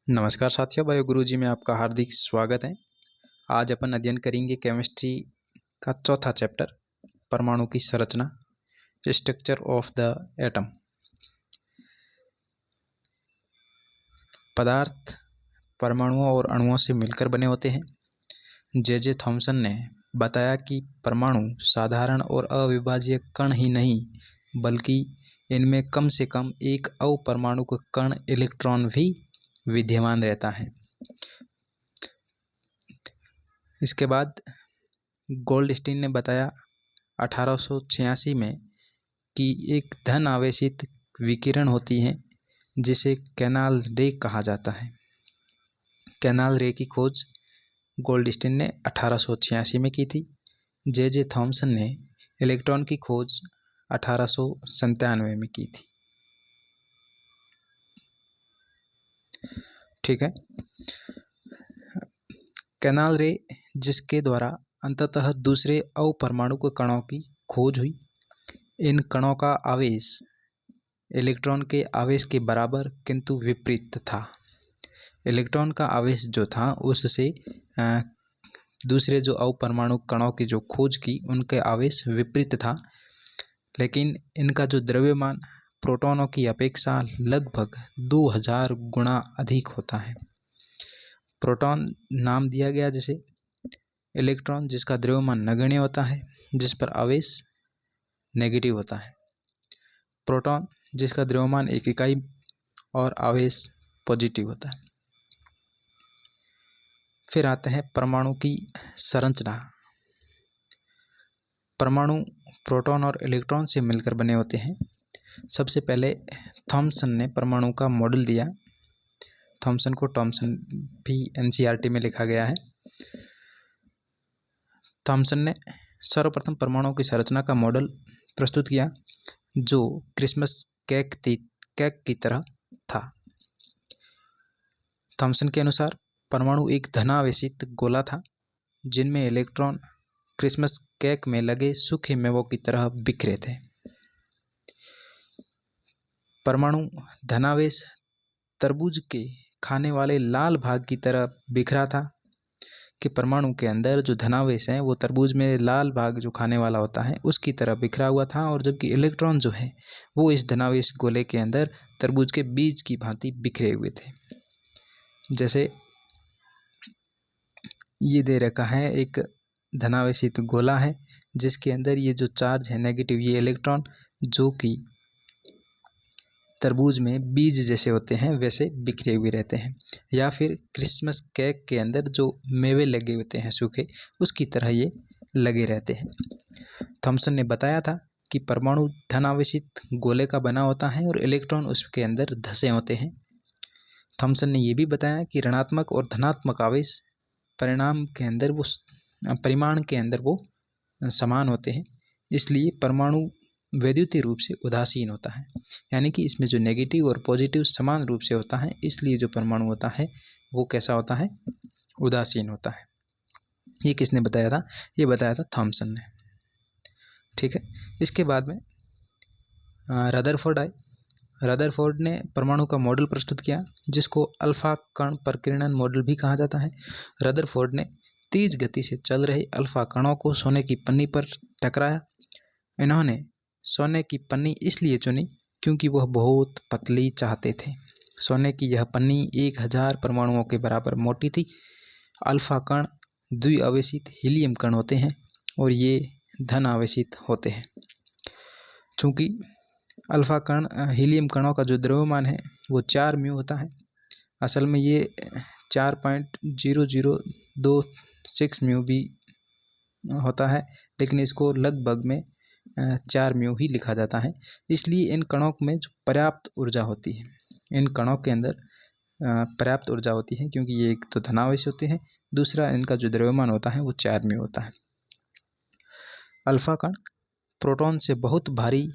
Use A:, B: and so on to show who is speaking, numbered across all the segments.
A: नमस्कार साथियों, बायो गुरुजी में आपका हार्दिक स्वागत है। आज अपन अध्ययन करेंगे केमिस्ट्री का चौथा चैप्टर, परमाणु की संरचना, स्ट्रक्चर ऑफ द एटम। पदार्थ परमाणुओं और अणुओं से मिलकर बने होते हैं। जे थॉमसन ने बताया कि परमाणु साधारण और अविभाज्य कण ही नहीं, बल्कि इनमें कम से कम एक अपरमाणु कण इलेक्ट्रॉन भी विद्यमान रहता है। इसके बाद गोल्डस्टीन ने बताया 1886 में कि एक धन आवेशित विकिरण होती है जिसे कैनाल रे कहा जाता है। कैनाल रे की खोज गोल्डस्टीन ने 1886 में की थी। जे थॉमसन ने इलेक्ट्रॉन की खोज 1897 में की थी। ठीक है। कैनाल रे, जिसके द्वारा अंततः दूसरे अपरमाणु कणों की खोज हुई। इन कणों का आवेश इलेक्ट्रॉन के आवेश के बराबर किंतु विपरीत था। इलेक्ट्रॉन का आवेश जो था उससे दूसरे जो अपरमाणु कणों की जो खोज की उनके आवेश विपरीत था, लेकिन इनका जो द्रव्यमान प्रोटॉनों की अपेक्षा लगभग 2000 गुना अधिक होता है। प्रोटॉन नाम दिया गया जिसे। इलेक्ट्रॉन जिसका द्रव्यमान नगण्य होता है, जिस पर आवेश नेगेटिव होता है। प्रोटॉन जिसका द्रव्यमान एक इकाई और आवेश पॉजिटिव होता है। फिर आते हैं परमाणु की संरचना। परमाणु प्रोटॉन और इलेक्ट्रॉन से मिलकर बने होते हैं। सबसे पहले थॉमसन ने परमाणु का मॉडल दिया। थॉमसन को टॉमसन भी एनसीईआरटी में लिखा गया है। थॉमसन ने सर्वप्रथम परमाणु की संरचना का मॉडल प्रस्तुत किया जो क्रिसमस केक की तरह था। थॉमसन के अनुसार परमाणु एक धनावेशित गोला था जिनमें इलेक्ट्रॉन क्रिसमस केक में लगे सूखे मेवों की तरह बिखरे थे। परमाणु धनावेश तरबूज के खाने वाले लाल भाग की तरह बिखरा था कि परमाणु के अंदर जो धनावेश है वो तरबूज में लाल भाग जो खाने वाला होता है उसकी तरह बिखरा हुआ था, और जबकि इलेक्ट्रॉन जो है वो इस धनावेश गोले के अंदर तरबूज के बीज की भांति बिखरे हुए थे। जैसे ये दे रखा है, एक धनावेशित गोला है जिसके अंदर ये जो चार्ज है नेगेटिव, ये इलेक्ट्रॉन जो कि तरबूज में बीज जैसे होते हैं वैसे बिखरे हुए रहते हैं। या फिर क्रिसमस केक के अंदर जो मेवे लगे होते हैं सूखे, उसकी तरह ये लगे रहते हैं। थॉमसन ने बताया था कि परमाणु धनावेशित गोले का बना होता है और इलेक्ट्रॉन उसके अंदर धंसे होते हैं। थॉमसन ने यह भी बताया कि ऋणात्मक और धनात्मक आवेश परिमाण के अंदर वो समान होते हैं, इसलिए परमाणु वैद्युतीय रूप से उदासीन होता है। यानी कि इसमें जो नेगेटिव और पॉजिटिव समान रूप से होता है, इसलिए जो परमाणु होता है वो कैसा होता है, उदासीन होता है। ये किसने बताया था? ये बताया था थॉमसन ने। ठीक है। इसके बाद में रदरफोर्ड आए। रदरफोर्ड ने परमाणु का मॉडल प्रस्तुत किया जिसको अल्फा कण प्रकीर्णन मॉडल भी कहा जाता है। रदरफोर्ड ने तेज गति से चल रहे अल्फा कणों को सोने की पन्नी पर टकराया। इन्होंने सोने की पन्नी इसलिए चुनी क्योंकि वह बहुत पतली चाहते थे। सोने की यह पन्नी 1000 परमाणुओं के बराबर मोटी थी। अल्फा कण द्विआवेशित हीलियम कण होते हैं और ये धन आवेशित होते हैं। चूँकि अल्फा कण हीलियम कणों का जो द्रव्यमान है वो 4 म्यू होता है। असल में ये 4.0026 म्यू भी होता है, लेकिन इसको लगभग में 4 म्यू ही लिखा जाता है। इसलिए इन कणों में जो पर्याप्त ऊर्जा होती है, इन कणों के अंदर पर्याप्त ऊर्जा होती है क्योंकि ये एक तो धनावेश होते हैं, दूसरा इनका जो द्रव्यमान होता है वो 4 म्यू होता है। अल्फा कण प्रोटॉन से बहुत भारी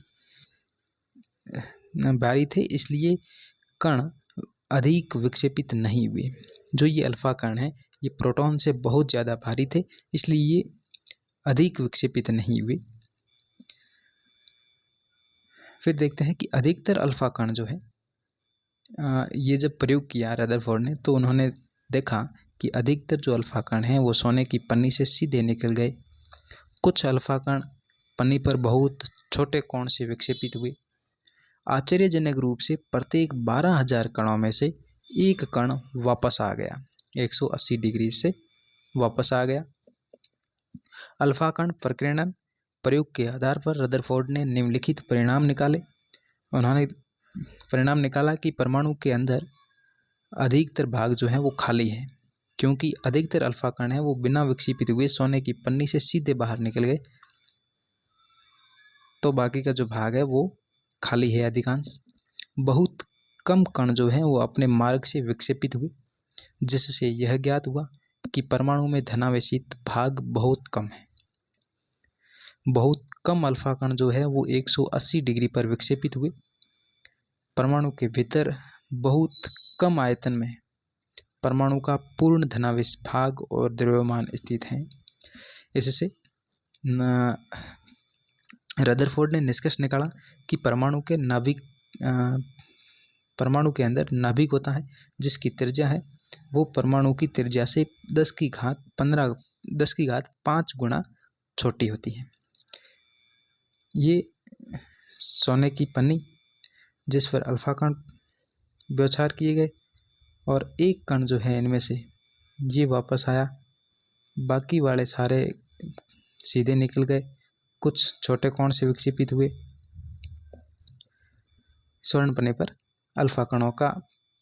A: थे, इसलिए कण अधिक विक्षेपित नहीं हुए। जो ये अल्फा कण है ये प्रोटॉन से बहुत ज़्यादा भारी थे, इसलिए ये अधिक विक्षेपित नहीं हुए। फिर देखते हैं कि अधिकतर अल्फा कण जो है ये जब प्रयोग किया रदरफोर्ड ने, तो उन्होंने देखा कि अधिकतर जो अल्फा कण हैं वो सोने की पन्नी से सीधे निकल गए। कुछ अल्फा कण पन्नी पर बहुत छोटे कोण से विक्षेपित हुए। आश्चर्यजनक रूप से प्रत्येक 12,000 कणों में से एक कण वापस आ गया, 180 डिग्री से वापस आ गया। अल्फा कण प्रकीर्णन प्रयोग के आधार पर रदरफोर्ड ने निम्नलिखित परिणाम निकाले। उन्होंने परिणाम निकाला कि परमाणु के अंदर अधिकतर भाग जो है वो खाली है, क्योंकि अधिकतर अल्फा कण है वो बिना विक्षेपित हुए सोने की पन्नी से सीधे बाहर निकल गए, तो बाकी का जो भाग है वो खाली है अधिकांश। बहुत कम कण जो है वो अपने मार्ग से विक्षेपित हुए, जिससे यह ज्ञात हुआ कि परमाणु में धनावेशित भाग बहुत कम है। बहुत कम अल्फा कण जो है वो 180 डिग्री पर विक्षेपित हुए। परमाणु के भीतर बहुत कम आयतन में परमाणु का पूर्ण धनावेश भाग और द्रव्यमान स्थित है। इससे रदरफोर्ड ने निष्कर्ष निकाला कि परमाणु के अंदर नाभिक होता है, जिसकी त्रिज्या है वो परमाणु की त्रिज्या से 10 की घात 5 गुना छोटी होती है। ये सोने की पन्नी जिस पर अल्फा कण बौछार किए गए, और एक कण जो है इनमें से ये वापस आया, बाकी वाले सारे सीधे निकल गए, कुछ छोटे कोण से विक्षेपित हुए। स्वर्ण पन्ने पर अल्फा कणों का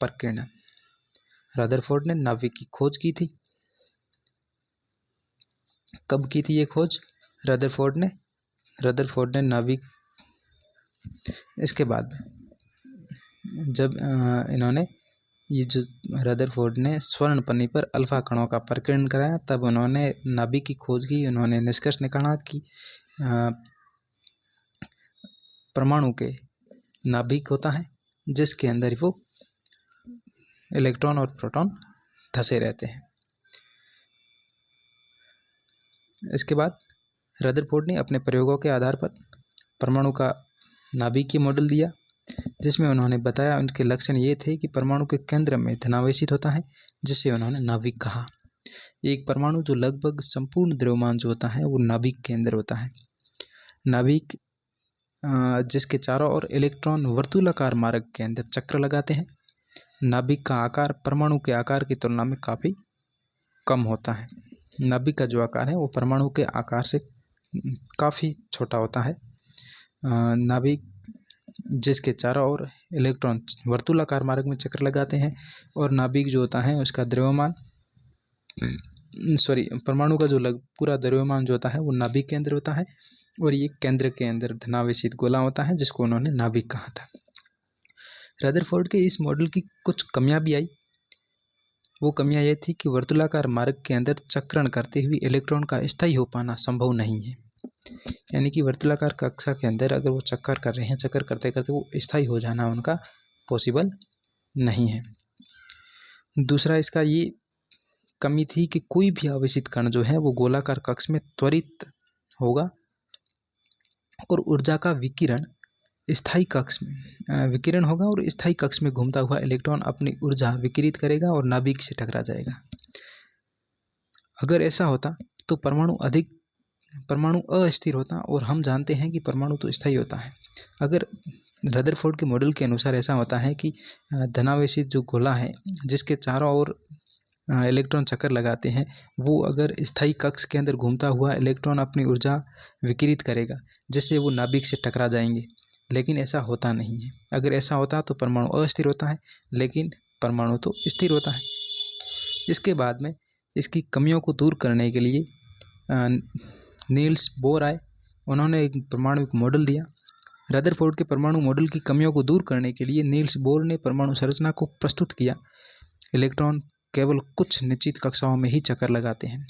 A: प्रकीर्णन। रदरफोर्ड ने नाभिक की खोज की थी। कब की थी ये खोज? रदरफोर्ड ने नाभिक, इसके बाद जब इन्होंने ये जो रदरफोर्ड ने स्वर्ण पन्नी पर अल्फा कणों का प्रकीर्णन कराया, तब उन्होंने नाभिक की खोज की। उन्होंने निष्कर्ष निकाला कि परमाणु के नाभिक होता है, जिसके अंदर वो इलेक्ट्रॉन और प्रोटॉन धसे रहते हैं। इसके बाद रदरफोर्ड ने अपने प्रयोगों के आधार पर परमाणु का नाभिकीय मॉडल दिया, जिसमें उन्होंने बताया उनके लक्षण ये थे कि परमाणु के केंद्र में धनावेशित होता है, जिसे उन्होंने नाभिक कहा। एक परमाणु जो लगभग संपूर्ण द्रव्यमान जो होता है वो नाभिक के अंदर होता है। नाभिक जिसके चारों ओर इलेक्ट्रॉन वर्तुलाकार मार्ग के अंदर चक्र लगाते हैं। नाभिक का आकार परमाणु के आकार की तुलना में काफ़ी कम होता है। नाभिक का जो आकार है वो परमाणु के आकार से काफ़ी छोटा होता है। नाभिक जिसके चारों ओर इलेक्ट्रॉन वर्तुलाकार मार्ग में चक्र लगाते हैं, और नाभिक जो होता है उसका द्रव्यमान परमाणु का जो पूरा द्रव्यमान जो होता है वो नाभिक के अंदर होता है, और ये केंद्र के अंदर धनावेशित गोला होता है, जिसको उन्होंने नाभिक कहा था। रदरफोर्ड के इस मॉडल की कुछ कमियां भी आई। वो कमियां ये थी कि वर्तुलाकार मार्ग के अंदर चक्रण करते हुए इलेक्ट्रॉन का स्थायी हो पाना संभव नहीं है। यानी कि वर्तुलाकार कक्षा के अंदर अगर वो चक्कर कर रहे हैं, चक्कर करते करते वो स्थायी हो जाना उनका पॉसिबल नहीं है। दूसरा इसका ये कमी थी कि कोई भी आवेशित कण जो है वो गोलाकार कक्ष में त्वरित होगा, और ऊर्जा का विकिरण स्थायी कक्ष में विकिरण होगा, और स्थायी कक्ष में घूमता हुआ इलेक्ट्रॉन अपनी ऊर्जा विकिरित करेगा और नाभिक से टकरा जाएगा। अगर ऐसा होता तो परमाणु अस्थिर होता, और हम जानते हैं कि परमाणु तो स्थायी होता है। अगर रदरफोर्ड के मॉडल के अनुसार ऐसा होता है कि धनावेशित जो गोला है जिसके चारों ओर इलेक्ट्रॉन चक्कर लगाते हैं, वो अगर स्थायी कक्ष के अंदर घूमता हुआ इलेक्ट्रॉन अपनी ऊर्जा विकिरित करेगा, जिससे वो नाभिक से टकरा जाएंगे। लेकिन ऐसा होता नहीं है। अगर ऐसा होता तो परमाणु अस्थिर होता है, लेकिन परमाणु तो स्थिर होता है। इसके बाद में इसकी कमियों को दूर करने के लिए नील्स बोर आए। उन्होंने एक परमाणु मॉडल दिया। रदरफोर्ड के परमाणु मॉडल की कमियों को दूर करने के लिए नील्स बोर ने परमाणु संरचना को प्रस्तुत किया। इलेक्ट्रॉन केवल कुछ निश्चित कक्षाओं में ही चक्कर लगाते हैं।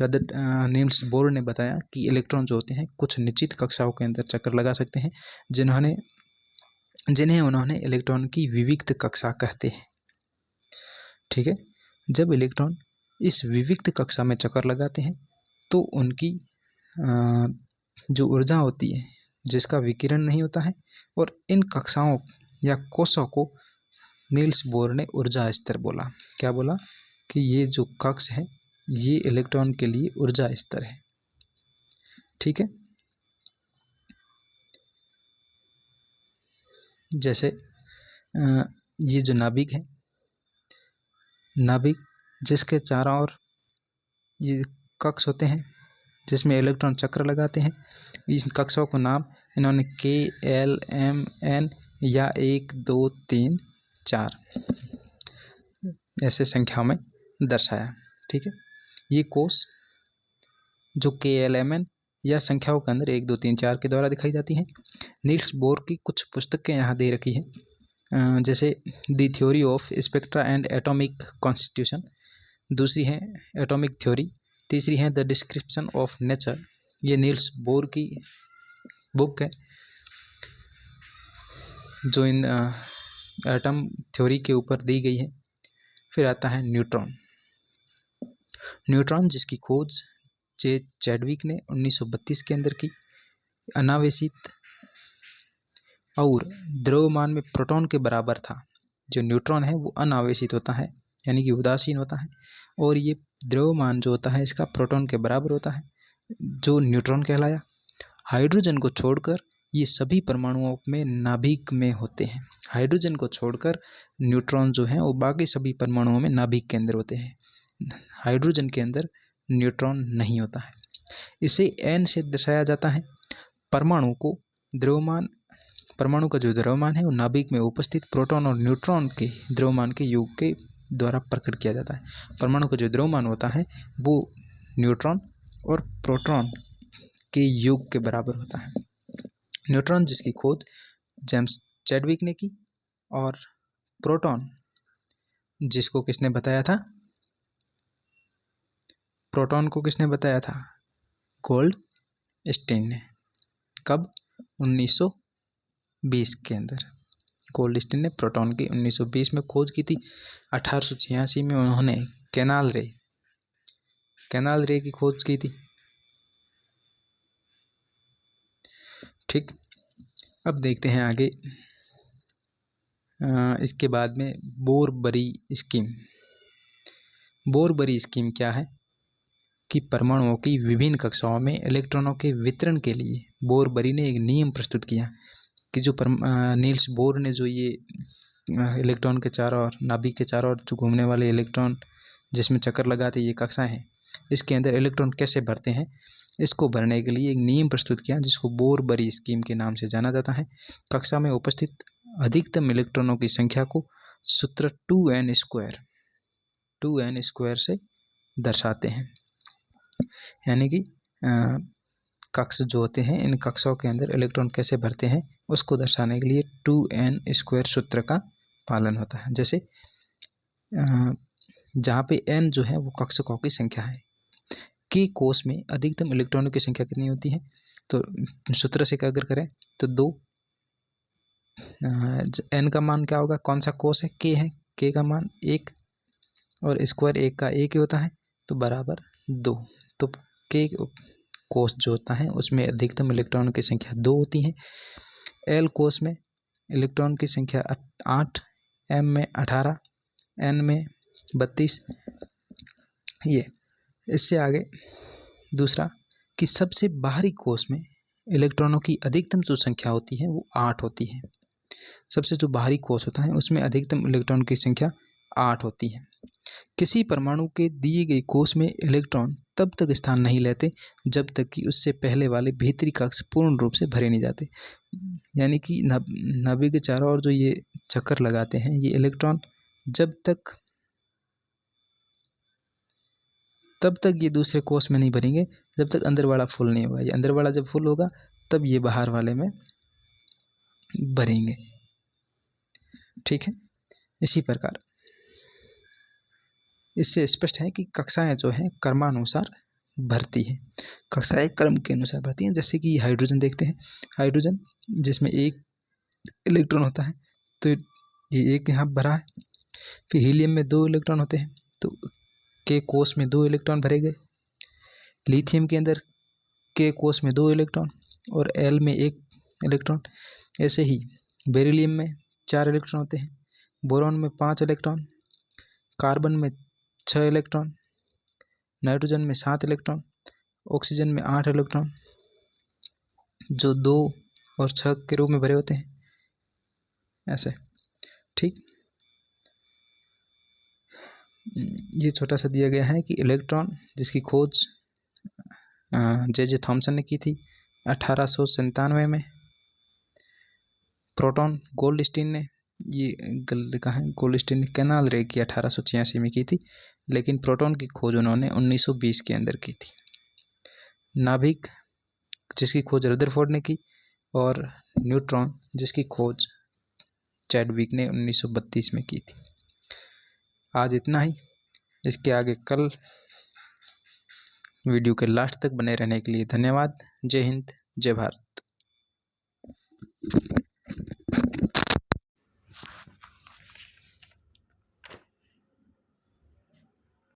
A: नील्स बोर ने बताया कि इलेक्ट्रॉन जो होते हैं कुछ निश्चित कक्षाओं के अंदर चक्कर लगा सकते हैं, जिन्हें उन्होंने इलेक्ट्रॉन की विविक्त कक्षा कहते हैं। ठीक है, जब इलेक्ट्रॉन इस विविक्त कक्षा में चक्कर लगाते हैं तो उनकी जो ऊर्जा होती है जिसका विकिरण नहीं होता है, और इन कक्षाओं या कोशों को नील्स बोर ने ऊर्जा स्तर बोला। क्या बोला कि ये जो कक्ष है ये इलेक्ट्रॉन के लिए ऊर्जा स्तर है। ठीक है, जैसे ये जो नाभिक है, नाभिक जिसके चारों ओर ये कक्ष होते हैं जिसमें इलेक्ट्रॉन चक्र लगाते हैं, इन कक्षों को नाम इन्होंने K, L, M, N या 1, 2, 3, 4 ऐसे संख्याओं में दर्शाया। ठीक है, ये कोष जो K, L, M, N या संख्याओं के अंदर 1, 2, 3, 4 के द्वारा दिखाई जाती हैं। नील्स बोर की कुछ पुस्तकें यहाँ दे रखी है, जैसे the theory of spectra and atomic constitution, दूसरी है एटॉमिक थ्योरी, तीसरी है द डिस्क्रिप्शन ऑफ नेचर। ये नील्स बोर की बुक है जो इन एटम थ्योरी के ऊपर दी गई है। फिर आता है न्यूट्रॉन। न्यूट्रॉन जिसकी खोज जे चैडविक ने 1932 के अंदर की, अनावेशित और द्रव्यमान में प्रोटॉन के बराबर था। जो न्यूट्रॉन है वो अनावेशित होता है, यानी कि उदासीन होता है, और ये द्रव्यमान जो होता है इसका प्रोटॉन के बराबर होता है, जो न्यूट्रॉन कहलाया। हाइड्रोजन को छोड़कर ये सभी परमाणुओं में नाभिक में होते हैं। हाइड्रोजन को छोड़कर न्यूट्रॉन जो है वो बाकी सभी परमाणुओं में नाभिक के अंदर होते हैं। हाइड्रोजन के अंदर न्यूट्रॉन नहीं होता है। इसे N से दर्शाया जाता है। परमाणु का जो द्रव्यमान है वो नाभिक में उपस्थित प्रोटॉन और न्यूट्रॉन के द्रव्यमान के योग के द्वारा प्रकट किया जाता है। परमाणु का जो द्रव्यमान होता है वो न्यूट्रॉन और प्रोटॉन के योग के बराबर होता है। न्यूट्रॉन जिसकी खोज जेम्स चैडविक ने की, और प्रोटॉन जिसको किसने बताया था? प्रोटॉन को किसने बताया था? गोल्डस्टीन ने। कब? 1920 के अंदर गोल्डस्टीन ने प्रोटॉन की 1920 में खोज की थी। 1886 में उन्होंने कैनाल रे की खोज की थी। ठीक, अब देखते हैं आगे। इसके बाद में बोरबरी स्कीम। बोरबरी स्कीम क्या है कि परमाणुओं की विभिन्न कक्षाओं में इलेक्ट्रॉनों के वितरण के लिए बोरबरी ने एक नियम प्रस्तुत किया कि जो नील्स बोर ने जो ये इलेक्ट्रॉन के चारों ओर, नाभिक के चारों ओर जो घूमने वाले इलेक्ट्रॉन जिसमें चक्कर लगाते ये कक्षाएं हैं, इसके अंदर इलेक्ट्रॉन कैसे भरते हैं, इसको भरने के लिए एक नियम प्रस्तुत किया जिसको बोरबरी स्कीम के नाम से जाना जाता है। कक्षा में उपस्थित अधिकतम इलेक्ट्रॉनों की संख्या को सूत्र 2n स्क्वायर से दर्शाते हैं। यानी कि कक्ष जो होते हैं, इन कक्षों के अंदर इलेक्ट्रॉन कैसे भरते हैं उसको दर्शाने के लिए 2n स्क्वायर सूत्र का पालन होता है। जैसे जहाँ पे n जो है वो कक्षकों की संख्या है, के कोष में अधिकतम इलेक्ट्रॉनों की संख्या कितनी होती है, तो सूत्र से अगर करें तो 2, n का मान क्या होगा, कौन सा कोष है, k है, k का मान 1 और स्क्वायर 1 का 1 ही होता है तो बराबर 2। तो k कोष जो होता है उसमें अधिकतम इलेक्ट्रॉनों की संख्या 2 होती है। l कोष में इलेक्ट्रॉन की संख्या 8, m में 18, n में 32। ये इससे आगे दूसरा कि सबसे बाहरी कोष में इलेक्ट्रॉनों की अधिकतम जो संख्या होती है वो 8 होती है। सबसे जो बाहरी कोष होता है उसमें अधिकतम इलेक्ट्रॉन की संख्या 8 होती है। किसी परमाणु के दिए गए कोष में इलेक्ट्रॉन तब तक स्थान नहीं लेते जब तक कि उससे पहले वाले भीतरी कक्ष पूर्ण रूप से भरे नहीं जाते। यानी कि नाभिक के चारों ओर जो ये चक्कर लगाते हैं ये इलेक्ट्रॉन तब तक ये दूसरे कोष में नहीं भरेंगे जब तक अंदर वाला फुल नहीं होगा। ये अंदर वाला जब फुल होगा तब ये बाहर वाले में भरेंगे। ठीक है, इसी प्रकार इससे स्पष्ट है कि कक्षाएं जो हैं क्रमानुसार भरती है। कक्षाएं क्रम के अनुसार भरती हैं। जैसे कि हाइड्रोजन देखते हैं, हाइड्रोजन जिसमें 1 इलेक्ट्रॉन होता है तो ये 1 यहाँ भरा है। फिर हीलियम में 2 इलेक्ट्रॉन होते हैं तो के कोष में 2 इलेक्ट्रॉन भरे गए। लिथियम के अंदर के कोष में 2 इलेक्ट्रॉन और एल में 1 इलेक्ट्रॉन। ऐसे ही बेरिलियम में 4 इलेक्ट्रॉन होते हैं। बोरॉन में 5 इलेक्ट्रॉन, कार्बन में 6 इलेक्ट्रॉन, नाइट्रोजन में 7 इलेक्ट्रॉन, ऑक्सीजन में 8 इलेक्ट्रॉन, जो 2 और 6 के रूप में भरे होते हैं, ऐसे। ठीक, ये छोटा सा दिया गया है कि इलेक्ट्रॉन जिसकी खोज जे थॉमसन ने की थी 1897 में। प्रोटॉन गोल्डस्टीन ने, ये गलत लिखा है, गोल्डस्टीन ने कैनाल रे की 1886 में की थी, लेकिन प्रोटॉन की खोज उन्होंने 1920 के अंदर की थी। नाभिक जिसकी खोज रदरफोर्ड ने की, और न्यूट्रॉन जिसकी खोज चैडविक ने 1932 में की थी। आज इतना ही। इसके आगे कल वीडियो के लास्ट तक बने रहने के लिए धन्यवाद। जय हिंद, जय भारत।